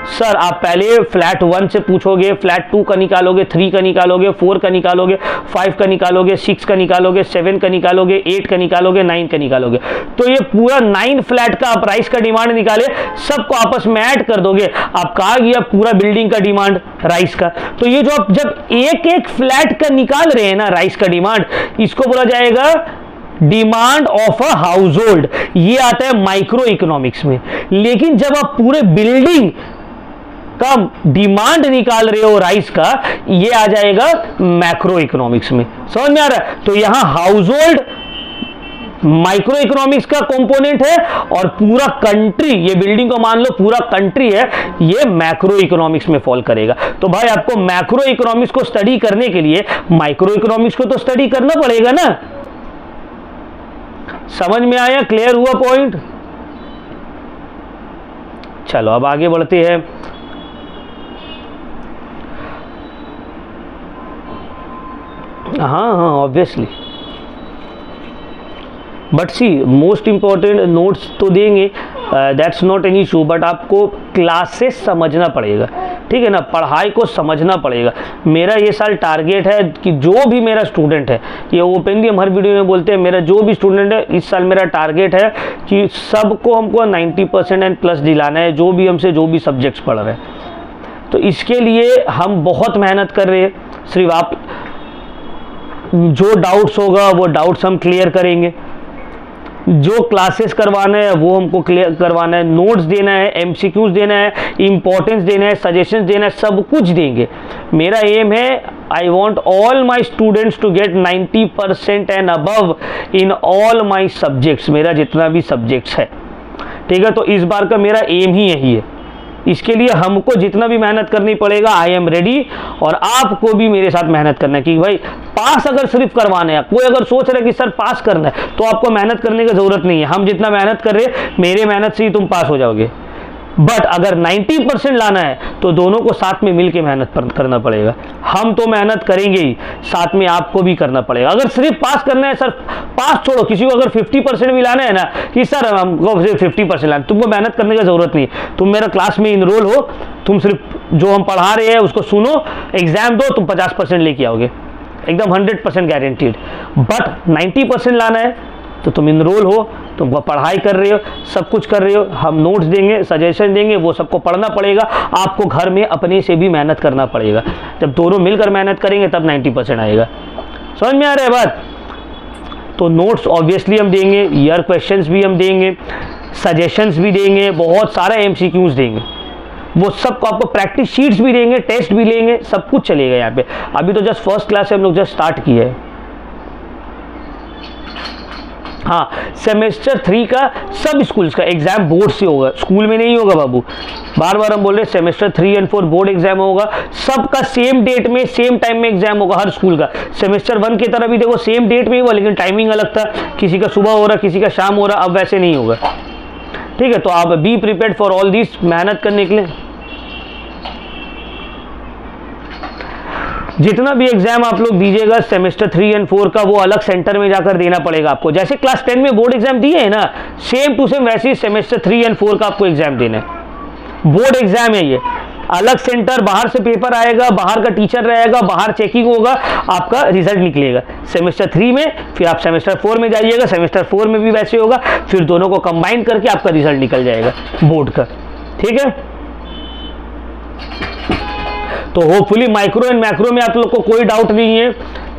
सर आप पहले फ्लैट 1 से पूछोगे, फ्लैट 2 का निकालोगे, 3 का निकालोगे, 4 का निकालोगे, 5 का निकालोगे, 6 का निकालोगे, 7 का निकालोगे, 8 का निकालोगे, 9 का निकालोगे। तो ये पूरा 9 फ्लैट का आप राइस का डिमांड निकाले, सबको आपस में ऐड कर दोगे, आप कहा गया पूरा बिल्डिंग का डिमांड राइस का। तो ये जो आप जब एक एक फ्लैट का निकाल रहे हैं ना राइस का डिमांड, इसको बोला जाएगा demand of a house hold. ये आता है माइक्रो इकोनॉमिक्स में। लेकिन जब आप पूरे बिल्डिंग का डिमांड निकाल रहे हो राइस का, ये आ जाएगा मैक्रो इकोनॉमिक्स में। समझ में आ रहा है? तो यहां हाउस होल्ड माइक्रो इकोनॉमिक्स का कंपोनेंट है और पूरा कंट्री, ये बिल्डिंग को मान लो पूरा कंट्री है, ये मैक्रो इकोनॉमिक्स में फॉल करेगा। तो भाई आपको मैक्रो इकोनॉमिक्स को स्टडी करने के लिए माइक्रो इकोनॉमिक्स को तो स्टडी करना पड़ेगा ना। समझ में आया? क्लियर हुआ पॉइंट? चलो अब आगे बढ़ते हैं। हाँ obviously, but see most important notes तो देंगे, that's not an issue, but आपको क्लासेस समझना पड़ेगा। ठीक है ना, पढ़ाई को समझना पड़ेगा। मेरा ये साल टारगेट है कि जो भी मेरा स्टूडेंट है, ये ओपनली हम हर वीडियो में बोलते हैं, मेरा जो भी स्टूडेंट है इस साल मेरा टारगेट है कि सबको हमको 90% एंड प्लस दिलाना है, जो भी हमसे जो भी सब्जेक्ट्स पढ़ रहे हैं। तो इसके लिए हम बहुत मेहनत कर रहे हैं। सिर्फ आप जो डाउट्स होगा वो डाउट्स हम क्लियर करेंगे, जो क्लासेस करवाना है वो हमको क्लियर करवाना है, नोट्स देना है, एमसीक्यूज देना है, इंपॉर्टेंस देना है, सजेशंस देना है, सब कुछ देंगे। मेरा एम है I want all my students to get 90% and above in all my subjects, मेरा जितना भी सब्जेक्ट्स है, ठीक है। तो इस बार का मेरा एम ही यही है। इसके लिए हमको जितना भी मेहनत करनी पड़ेगा, आई एम रेडी, और आपको भी मेरे साथ मेहनत करना है कि भाई पास अगर सिर्फ करवाना है, कोई अगर सोच रहा है कि सर पास करना है तो आपको मेहनत करने की ज़रूरत नहीं है। हम जितना मेहनत कर रहे हैं, मेरे मेहनत से ही तुम पास हो जाओगे। बट अगर 90% लाना है तो दोनों को साथ में मिलकर मेहनत करना पड़ेगा। हम तो मेहनत करेंगे ही, साथ में आपको भी करना पड़ेगा। अगर सिर्फ पास करना है, सर पास छोड़ो, किसी को अगर 50% भी लाना है ना कि सर हमको सिर्फ 50% लाना, तुमको मेहनत करने की ज़रूरत नहीं है। तुम मेरा क्लास में इनरोल हो, तुम सिर्फ जो हम पढ़ा रहे हैं उसको सुनो, एग्जाम दो, तुम 50% लेके आओगे, एकदम 100% गारंटीड। बट 90% लाना है तो तुम इनरोल हो, तुम पढ़ाई कर रहे हो, सब कुछ कर रहे हो, हम नोट्स देंगे, सजेशन देंगे, वो सबको पढ़ना पड़ेगा। आपको घर में अपने से भी मेहनत करना पड़ेगा। जब दोनों मिलकर मेहनत करेंगे तब 90% आएगा। समझ में आ रहा है बात? तो नोट्स ऑब्वियसली हम देंगे, ईयर क्वेश्चंस भी हम देंगे, सजेशंस भी देंगे, बहुत सारा एमसीक्यूज देंगे, वो सब आपको प्रैक्टिस शीट्स भी देंगे, टेस्ट भी लेंगे, सब कुछ चलेगा यहाँ पे। अभी तो जस्ट फर्स्ट क्लास से हम लोग जस्ट स्टार्ट किए हैं। हाँ, सेमेस्टर 3 का सब स्कूल्स का एग्जाम बोर्ड से होगा, स्कूल में नहीं होगा बाबू। बार बार हम बोल रहे हैं सेमेस्टर 3 और 4 बोर्ड एग्जाम होगा, सबका सेम डेट में सेम टाइम में एग्जाम होगा हर स्कूल का। सेमेस्टर 1 की तरह भी देखो सेम डेट में ही हुआ, लेकिन टाइमिंग अलग था, किसी का सुबह हो रहा, किसी का शाम हो रहा, अब वैसे नहीं होगा, ठीक है। तो आप be prepared for all this, मेहनत करने के लिए। जितना भी एग्जाम आप लोग दीजिएगा सेमेस्टर 3 और 4 का, वो अलग सेंटर में जाकर देना पड़ेगा आपको। जैसे क्लास 10 में बोर्ड एग्जाम दिए है ना, सेम टू सेम वैसे ही सेमेस्टर 3 और 4 का आपको एग्जाम देना है। बोर्ड एग्जाम है ये, अलग सेंटर, बाहर से पेपर आएगा, बाहर का टीचर रहेगा, बाहर चेकिंग होगा, आपका रिजल्ट निकलेगा सेमेस्टर 3 में, फिर आप सेमेस्टर 4 में जाइएगा, सेमेस्टर 4 में भी वैसे होगा, फिर दोनों को कंबाइन करके आपका रिजल्ट निकल जाएगा बोर्ड का, ठीक है। तो होपफुली माइक्रो एंड मैक्रो में आप लोग को कोई डाउट नहीं है,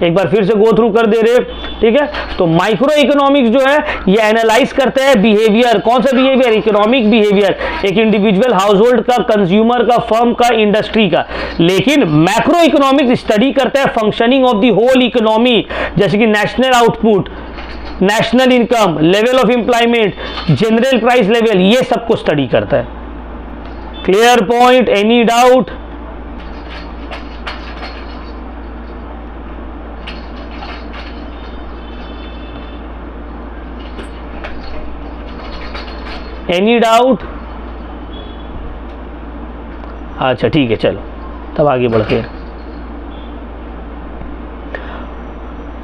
एक बार फिर से गो थ्रू कर दे रहे, ठीक है। तो माइक्रो इकोनॉमिक्स जो है ये एनालाइज करता है बिहेवियर। कौन सा बिहेवियर? इकोनॉमिक बिहेवियर, एक इंडिविजुअल, हाउस होल्ड का, कंज्यूमर का, फर्म का, इंडस्ट्री का। लेकिन मैक्रो इकोनॉमिक्स स्टडी करता है functioning of the whole economy, जैसे कि national output, national income, level of employment, general price level, ये सबको स्टडी करता है। Clear point? Any doubt? Any doubt? अच्छा ठीक है, चलो तब आगे बढ़ते हैं।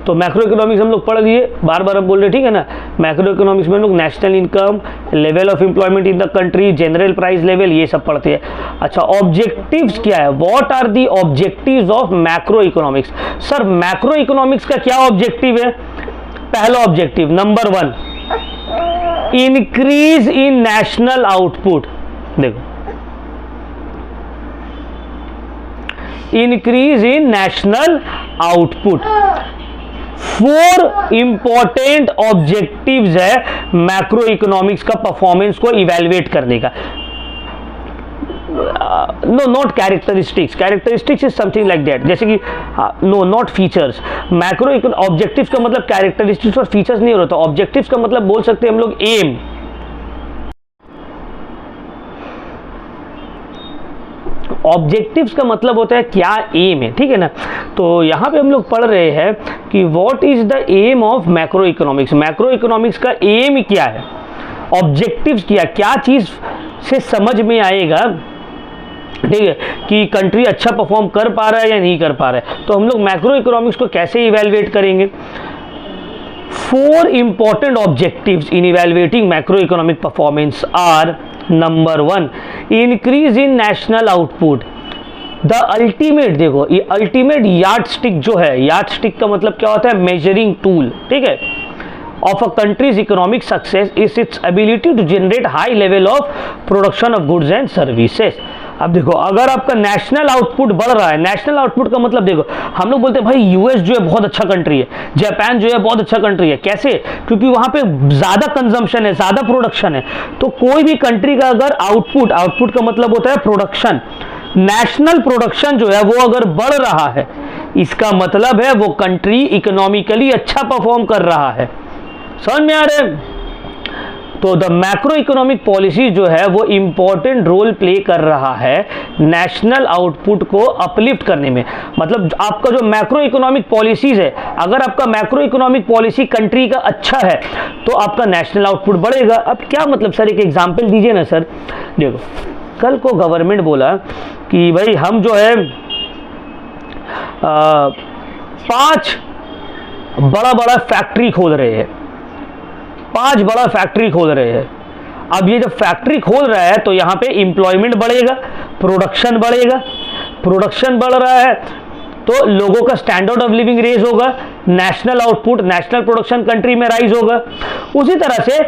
तो मैक्रो इकोनॉमिक्स हम लोग पढ़ लिए, बार बार हम बोल रहे, ठीक है ना। मैक्रो इकोनॉमिक्स में लोग national income, level of employment in the country, general price level, ये सब पढ़ते हैं। अच्छा, ऑब्जेक्टिव्स क्या है? What are the objectives of macro economics? Sir macro economics का क्या ऑब्जेक्टिव है? पहला objective number 1, increase in national output. देखो, increase in national output. 4 important objectives है मैक्रो इकोनॉमिक्स का परफॉर्मेंस को इवैल्यूएट करने का। No, not characteristics, characteristics is something like that, जैसे कि no, not features. Macro objectives का मतलब कैरेक्टरिस्टिक्स और फीचर्स नहीं होता। ऑब्जेक्टिव्स का मतलब बोल सकते हैं हम लोग एम। ऑब्जेक्टिव्स का मतलब होता है क्या एम है, ठीक है ना। तो यहाँ पे हम लोग पढ़ रहे हैं कि what is the aim of macro economics. Macro economics का एम क्या है, ऑब्जेक्टिव्स क्या चीज से समझ में आएगा, ठीक है, कि कंट्री अच्छा परफॉर्म कर पा रहा है या नहीं कर पा रहा है। तो हम लोग मैक्रो इकोनॉमिक्स को कैसे इवैल्यूएट करेंगे? 4 important objectives in evaluating macro economic performance are, number 1, increase in national output. The ultimate, देखो ये अल्टीमेट यार्ड स्टिक जो है, यार्ड स्टिक का मतलब क्या होता है, मेजरिंग टूल, ठीक है, of a country's economic success is its ability to generate high level of production of goods and services। अब देखो अगर आपका नेशनल आउटपुट बढ़ रहा है, नेशनल आउटपुट का मतलब देखो हम लोग बोलते हैं भाई यूएस जो है बहुत अच्छा कंट्री है, जापान जो है बहुत अच्छा कंट्री है, कैसे, क्योंकि वहां पे ज्यादा कंजम्पशन है, ज्यादा प्रोडक्शन है। तो कोई भी कंट्री का अगर आउटपुट, आउटपुट का मतलब होता है प्रोडक्शन, नेशनल प्रोडक्शन जो है वो अगर बढ़ रहा है, इसका मतलब है वो कंट्री इकोनॉमिकली अच्छा परफॉर्म कर रहा है। समझ में आ रहा है? तो द मैक्रो इकोनॉमिक पॉलिसी जो है वो इंपॉर्टेंट रोल प्ले कर रहा है नेशनल आउटपुट को अपलिफ्ट करने में। मतलब आपका जो मैक्रो इकोनॉमिक पॉलिसीज है, अगर आपका मैक्रो इकोनॉमिक पॉलिसी कंट्री का अच्छा है तो आपका नेशनल आउटपुट बढ़ेगा। अब क्या मतलब सर, एक एग्जांपल दीजिए ना सर। देखो कल को गवर्नमेंट बोला कि भाई हम जो है 5 बड़ा बड़ा फैक्ट्री खोल रहे हैं, 5 बड़ा फैक्ट्री खोल रहे हैं। अब ये जब फैक्ट्री खोल रहा है तो यहाँ पे एम्प्लॉयमेंट बढ़ेगा, प्रोडक्शन बढ़ेगा, प्रोडक्शन बढ़ रहा है तो लोगों का स्टैंडर्ड ऑफ लिविंग रेज होगा, national output, national production country में राइज होगा। उसी तरह से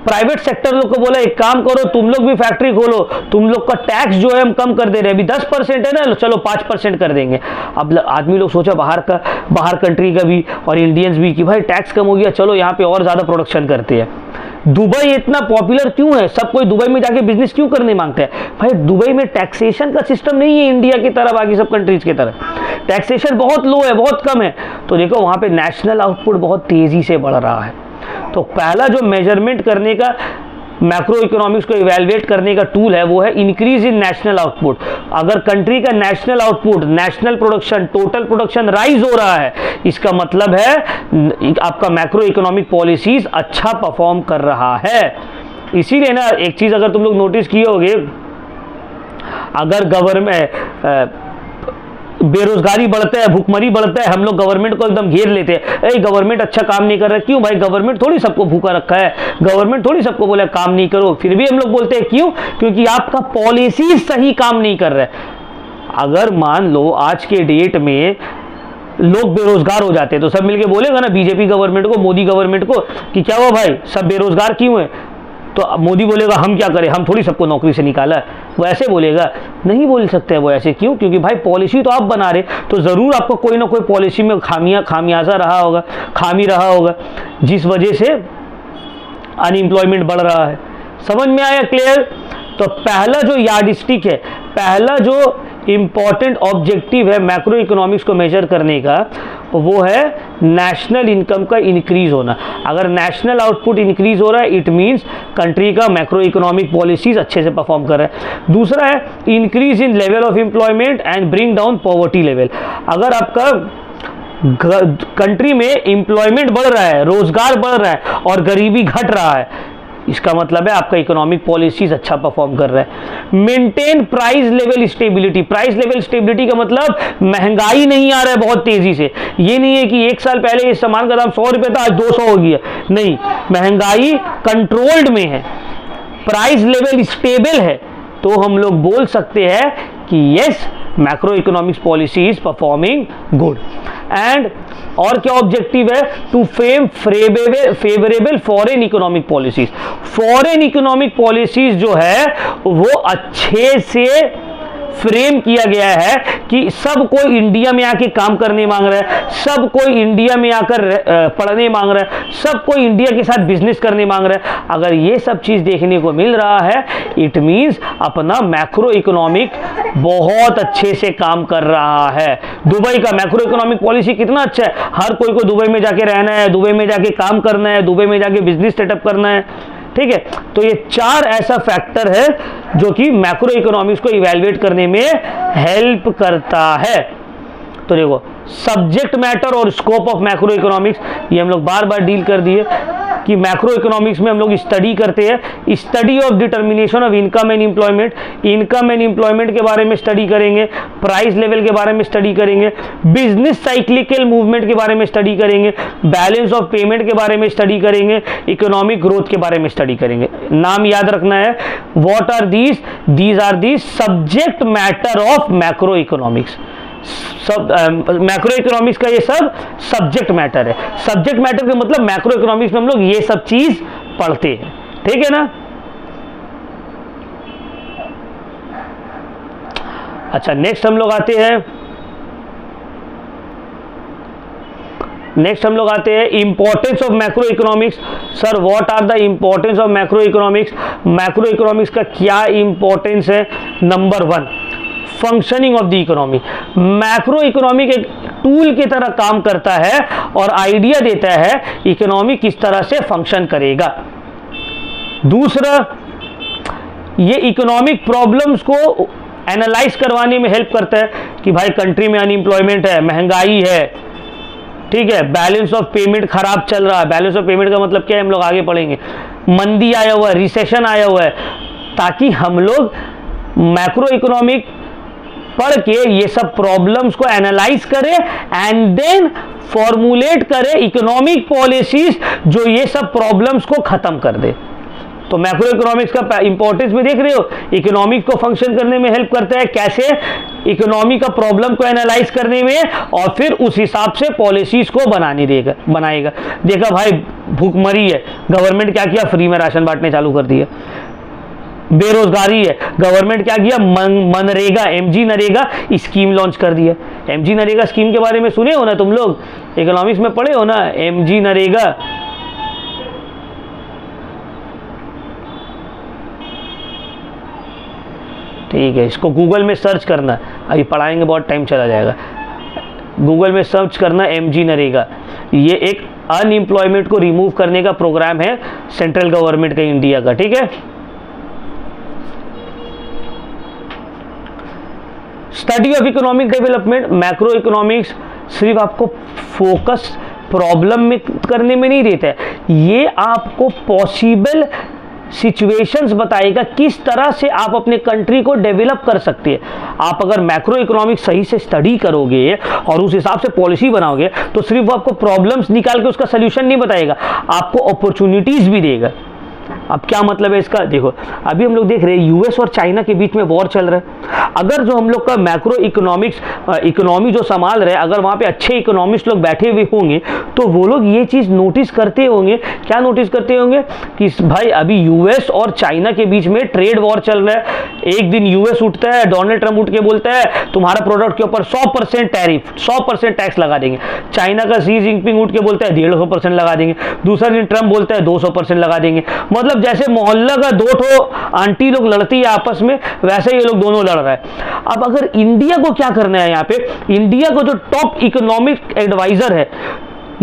प्राइवेट सेक्टर लोग को बोला एक काम करो तुम लोग भी फैक्ट्री खोलो, तुम लोग का टैक्स जो है हम कम कर दे रहे हैं, अभी 10% है ना, चलो 5% कर देंगे। अब आदमी लोग सोचा बाहर कंट्री का भी और इंडियंस भी कि भाई टैक्स कम हो गया, चलो यहाँ पे और ज्यादा प्रोडक्शन करते हैं। दुबई इतना पॉपुलर क्यों है, सब कोई दुबई में जाके बिजनेस क्यों करने मांगते हैं? भाई दुबई में टैक्सेशन का सिस्टम नहीं है इंडिया की तरह, बाकी सब कंट्रीज की तरह टैक्सेशन बहुत लो है, बहुत कम है। तो देखो वहां पे नेशनल आउटपुट बहुत तेजी से बढ़ रहा है। तो पहला जो मेजरमेंट करने का, मैक्रो इकोनॉमिक्स को इवैल्यूएट करने का टूल है वो है इंक्रीज इन नेशनल आउटपुट। अगर कंट्री का national output, national production, total production rise हो रहा है, इसका मतलब है आपका मैक्रो इकोनॉमिक पॉलिसीज अच्छा परफॉर्म कर रहा है। इसीलिए ना एक चीज अगर तुम लोग नोटिस किए होगे, अगर गवर्नमेंट बेरोजगारी बढ़ता है, भूखमरी बढ़ता है, हम लोग गवर्नमेंट को एकदम घेर लेते हैं, गवर्नमेंट अच्छा काम नहीं कर रहा है। क्यों भाई, गवर्नमेंट थोड़ी सबको भूखा रखा है, गवर्नमेंट थोड़ी सबको बोला काम नहीं करो, फिर भी हम लोग बोलते हैं क्यों? क्योंकि आपका पॉलिसी सही काम नहीं कर रहा है। अगर मान लो आज के डेट में लोग बेरोजगार हो जाते हैं तो सब मिलके बोलेगा ना बीजेपी गवर्नमेंट को, मोदी गवर्नमेंट को कि क्या हुआ भाई सब बेरोजगार क्यों है? तो मोदी बोलेगा हम क्या करें, हम थोड़ी सबको नौकरी से निकाला। वो ऐसे बोलेगा? नहीं बोल सकते वो ऐसे। क्यों? क्योंकि भाई पॉलिसी तो आप बना रहे, तो जरूर आपको कोई ना कोई पॉलिसी में खामियाजा रहा होगा, खामी रहा होगा, जिस वजह से अनएम्प्लॉयमेंट बढ़ रहा है। समझ में आया? क्लियर? तो पहला जो यार्डस्टिक है, पहला जो इंपॉर्टेंट ऑब्जेक्टिव है मैक्रो इकोनॉमिक्स को मेजर करने का, वो है नेशनल इनकम का इंक्रीज होना। अगर नेशनल आउटपुट इंक्रीज हो रहा है इट मींस कंट्री का मैक्रो इकोनॉमिक पॉलिसीज अच्छे से परफॉर्म कर रहा है। दूसरा है increase in level of employment and bring down poverty level. अगर आपका कंट्री में एम्प्लॉयमेंट बढ़ रहा है, रोजगार बढ़ रहा है और गरीबी घट रहा है, इसका मतलब है आपका इकोनॉमिक पॉलिसीज अच्छा परफॉर्म कर रहा है। Maintain price level stability. Price level stability का मतलब महंगाई नहीं आ रहा है बहुत तेजी से। ये नहीं है कि एक साल पहले इस सामान का दाम 100 रुपए था आज 200 हो गया, नहीं, महंगाई कंट्रोल्ड में है, प्राइस लेवल स्टेबल है। तो हम लोग बोल सकते हैं कि yes macro economics policy is performing good. And और क्या ऑब्जेक्टिव है? To frame favourable foreign economic policies. Foreign economic policies जो है वो अच्छे से फ्रेम किया गया है कि सब कोई इंडिया में आके काम करने मांग रहा है, सब कोई इंडिया में आकर पढ़ने मांग रहा है, सब कोई इंडिया के साथ बिजनेस करने मांग रहा है। अगर ये सब चीज देखने को मिल रहा है इट मींस अपना मैक्रो इकोनॉमिक बहुत अच्छे से काम कर रहा है। दुबई का मैक्रो इकोनॉमिक पॉलिसी कितना अच्छा है, हर कोई को दुबई में जाके रहना है, दुबई में जाके काम करना है, दुबई में जाके बिजनेस सेटअप करना है। ठीक है, तो ये 4 ऐसा फैक्टर है जो कि मैक्रो इकोनॉमिक्स को इवैल्यूएट करने में हेल्प करता है। तो देखो सब्जेक्ट मैटर और स्कोप ऑफ मैक्रो इकोनॉमिक्स ये हम लोग बार बार डील कर दिए। कि मैक्रो इकोनॉमिक्स में हम लोग स्टडी करते हैं, study of determination of income and employment, income and employment के बारे में स्टडी करेंगे, प्राइस लेवल के बारे में स्टडी करेंगे, बिजनेस साइक्लिकल मूवमेंट के बारे में स्टडी करेंगे, बैलेंस ऑफ पेमेंट के बारे में स्टडी करेंगे, इकोनॉमिक ग्रोथ के बारे में स्टडी करेंगे। नाम याद रखना है, what are these are the subject matter of macro economics. सब मैक्रो इकोनॉमिक्स का ये सब सब्जेक्ट मैटर है। सब्जेक्ट मैटर का मतलब मैक्रो इकोनॉमिक्स में हम लोग ये सब चीज पढ़ते हैं, ठीक है ना। अच्छा, नेक्स्ट हम लोग आते हैं importance of macro economics. Sir what are the importance of macro economics? Macro economics का क्या इंपॉर्टेंस है? Number 1, functioning of the economy. Macro economic एक टूल की तरह काम करता है और आइडिया देता है इकोनॉमी किस तरह से फंक्शन करेगा। दूसरा, ये इकोनॉमिक प्रॉब्लम्स को एनालाइज करवाने में हेल्प करता है कि भाई कंट्री में अनएम्प्लॉयमेंट है, महंगाई है, ठीक है, बैलेंस ऑफ पेमेंट खराब चल रहा है। बैलेंस ऑफ पेमेंट का मतलब क्या है, हम लोग आगे पढ़ेंगे। मंदी आया हुआ है, रिसेशन आया हुआ है, ताकि हम लोग मैक्रो इकोनॉमिक पढ़ के ये सब प्रॉब्लम्स को एनालाइज करें एंड देन फॉर्मुलेट करें इकोनॉमिक पॉलिसीज जो ये सब प्रॉब्लम्स को खत्म कर दे। तो मैक्रो इकोनॉमिक्स का इंपॉर्टेंस में देख रहे हो, इकोनॉमिक को फंक्शन करने में हेल्प करता है। कैसे? इकोनॉमी का प्रॉब्लम को एनालाइज करने में और फिर उस हिसाब से पॉलिसीज को बनाएगा। देखा भाई भूखमरी है, गवर्नमेंट क्या किया, फ्री में राशन बांटने चालू कर दिया। बेरोजगारी है, गवर्नमेंट क्या किया, MNREGA MG NREGA scheme launch कर दिया। MG नरेगा स्कीम के बारे में सुने हो ना तुम लोग, इकोनॉमिक्स में पढ़े हो ना, MG नरेगा। ठीक है, इसको गूगल में सर्च करना, अभी पढ़ाएंगे बहुत टाइम चला जाएगा। गूगल में सर्च करना MG नरेगा। ये एक अनएम्प्लॉयमेंट को रिमूव करने का प्रोग्राम है सेंट्रल गवर्नमेंट का, इंडिया का, ठीक है। Study of economic development. Macro economics सिर्फ आपको फोकस प्रॉब्लम में करने में नहीं देता है, ये आपको पॉसिबल सिचुएशंस बताएगा किस तरह से आप अपने कंट्री को डेवलप कर सकते हैं। आप अगर मैक्रो इकोनॉमिक्स सही से स्टडी करोगे और उस हिसाब से पॉलिसी बनाओगे तो सिर्फ वो आपको प्रॉब्लम्स निकाल के उसका सोल्यूशन नहीं बताएगा, आपको अपॉर्चुनिटीज भी देगा। अब क्या मतलब है इसका? देखो, अभी हम लोग देख रहे हैं यूएस और चाइना के बीच में वॉर चल रहा है। अगर जो हम लोग का मैक्रो इकोनॉमी जो संभाल रहे हैं, अगर वहाँ पे अच्छे इकोनॉमिस्ट लोग बैठे हुए होंगे तो वो लोग ये चीज़ नोटिस करते होंगे। क्या नोटिस करते होंगे? कि भाई अभी यूएस और चाइना के बीच में ट्रेड वॉर चल रहा है। एक दिन यूएस उठता है, डोनाल्ड ट्रंप उठ के बोलता है तुम्हारा प्रोडक्ट के ऊपर 100% टैरिफ, 100% टैक्स लगा देंगे। चाइना का शी जिनपिंग उठ के बोलता है 150% लगा देंगे। दूसरा दिन ट्रंप बोलता है 200% लगा देंगे। मतलब जैसे मोहल्ला का 2 आंटी लोग लड़ती है आपस में, वैसे ये लोग दोनों लड़ रहा है। अब अगर इंडिया को क्या करना है, यहाँ पे इंडिया को जो टॉप इकोनॉमिक एडवाइजर है,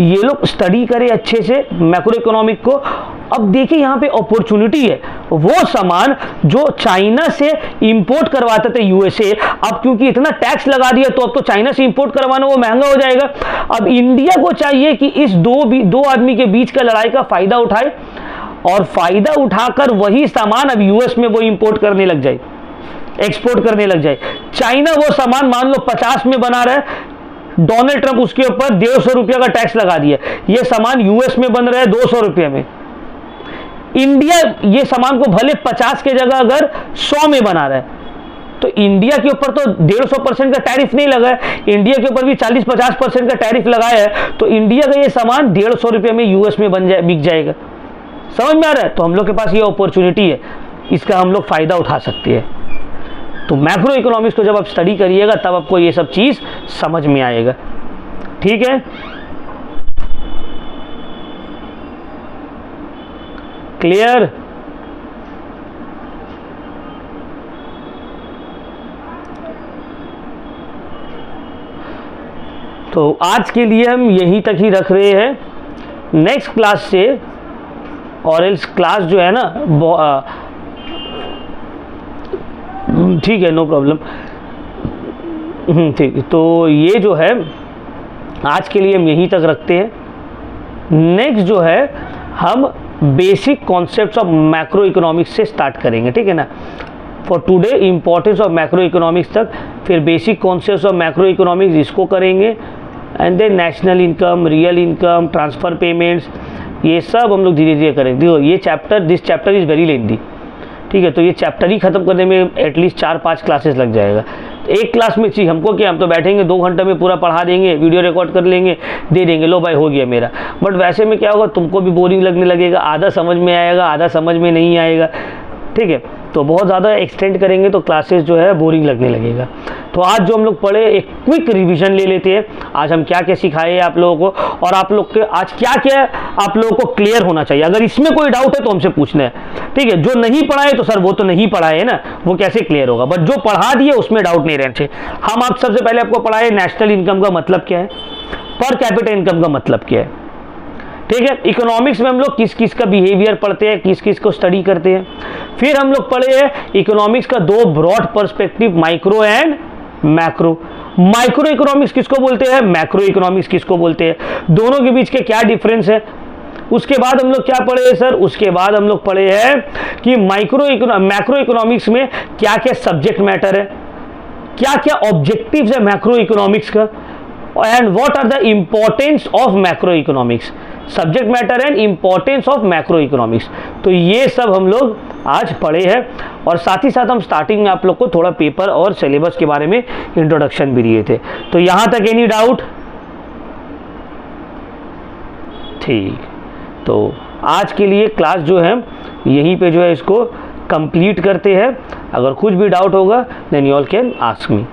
ये लोग स्टडी करें अच्छे से मैक्रो इकोनॉमिक को। अब देखिए यहाँ पे अपॉर्चुनिटी है, वो सामान जो चाइना से इंपोर्ट करवाते थे यूएसए, अब क्योंकि इतना टैक्स लगा दिया तो अब तो चाइना से इंपोर्ट करवाना वो महंगा हो जाएगा। अब इंडिया को चाहिए कि इस दो आदमी के बीच का लड़ाई का फायदा उठाए और फायदा उठाकर वही सामान अब यूएस में वो इंपोर्ट करने लग जाए, एक्सपोर्ट करने लग जाए। चाइना वो सामान मान लो 50 में बना रहा है, डोनाल्ड ट्रंप उसके ऊपर 150 रुपये का टैक्स लगा दिया, ये सामान यूएस में बन रहा है 200 रुपये में। इंडिया ये सामान को भले 50 के जगह अगर 100 में बना रहा है तो इंडिया के ऊपर तो 150% का टैरिफ नहीं लगा है, इंडिया के ऊपर भी 40-50% का टैरिफ लगाया है, तो इंडिया का ये सामान 150 रुपये में यूएस में बिक जाएगा। समझ में आ रहा है? तो हम लोग के पास ये अपॉर्चुनिटी है, इसका हम लोग फायदा उठा सकते हैं। तो मैक्रो इकोनॉमिक्स को जब आप स्टडी करिएगा तब आपको ये सब चीज समझ में आएगा, ठीक है। क्लियर? तो आज के लिए हम यहीं तक ही रख रहे हैं। नेक्स्ट क्लास से, और इस क्लास जो है ना, ठीक है, नो प्रॉब्लम, ठीक। तो ये जो है आज के लिए हम यहीं तक रखते हैं। नेक्स्ट जो है हम basic concepts of macro economics से स्टार्ट करेंगे, ठीक है ना। For today importance of macro economics तक, फिर basic concepts of macro economics इसको करेंगे, and then national income, real income, transfer payments, ये सब हम लोग धीरे धीरे करेंगे। देखो ये chapter, this chapter is very lengthy, ठीक है, तो ये चैप्टर ही ख़त्म करने में एटलीस्ट 4-5 क्लासेस लग जाएगा। तो एक क्लास में चाहिए हमको क्या, हम तो बैठेंगे 2 घंटे में पूरा पढ़ा देंगे, वीडियो रिकॉर्ड कर लेंगे, दे देंगे, लो भाई हो गया मेरा। बट वैसे में क्या होगा, तुमको भी बोरिंग लगने लगेगा, आधा समझ में आएगा, आधा समझ में नहीं आएगा, ठीक है। तो बहुत ज़्यादा एक्सटेंड करेंगे तो क्लासेस जो है बोरिंग लगने लगेगा। तो आज जो हम लोग पढ़े, एक क्विक रिवीजन ले लेते हैं। आज हम क्या क्या सिखाए आप लोगों को, और आप लोग के आज क्या क्या आप लोगों को क्लियर होना चाहिए। अगर इसमें कोई डाउट है तो हमसे पूछना है, ठीक है। जो नहीं पढ़ाए तो सर वो तो नहीं पढ़ाए है ना, वो कैसे क्लियर होगा, बट जो पढ़ा दिए उसमें डाउट नहीं रहना चाहिए। हम आप सबसे पहले आपको पढ़ाए नेशनल इनकम का मतलब क्या है, पर कैपिटा इनकम का मतलब क्या है, ठीक है। इकोनॉमिक्स में हम लोग किस किस का बिहेवियर पढ़ते हैं, किस किस को स्टडी करते हैं। फिर हम लोग पढ़े हैं इकोनॉमिक्स का 2 broad perspective, micro and macro. Micro economics किसको बोलते हैं, मैक्रो इकोनॉमिक्स किसको बोलते हैं, दोनों के बीच के क्या डिफरेंस है। उसके बाद हम लोग क्या पढ़े हैं सर, उसके बाद हम लोग पढ़े हैं कि मैक्रो इकोनॉमिक्स में क्या क्या सब्जेक्ट मैटर है, क्या क्या ऑब्जेक्टिव्स है मैक्रो इकोनॉमिक्स का, and what are the importance of macro economics, subject matter and importance of macro economics. तो ये सब हम लोग आज पढ़े हैं, और साथ ही साथ हम स्टार्टिंग में आप लोग को थोड़ा पेपर और सिलेबस के बारे में इंट्रोडक्शन भी दिए थे। तो यहाँ तक एनी डाउट, ठीक। तो आज के लिए क्लास जो है यहीं पे जो है इसको कंप्लीट करते हैं। अगर कुछ भी डाउट होगा then you all can ask me.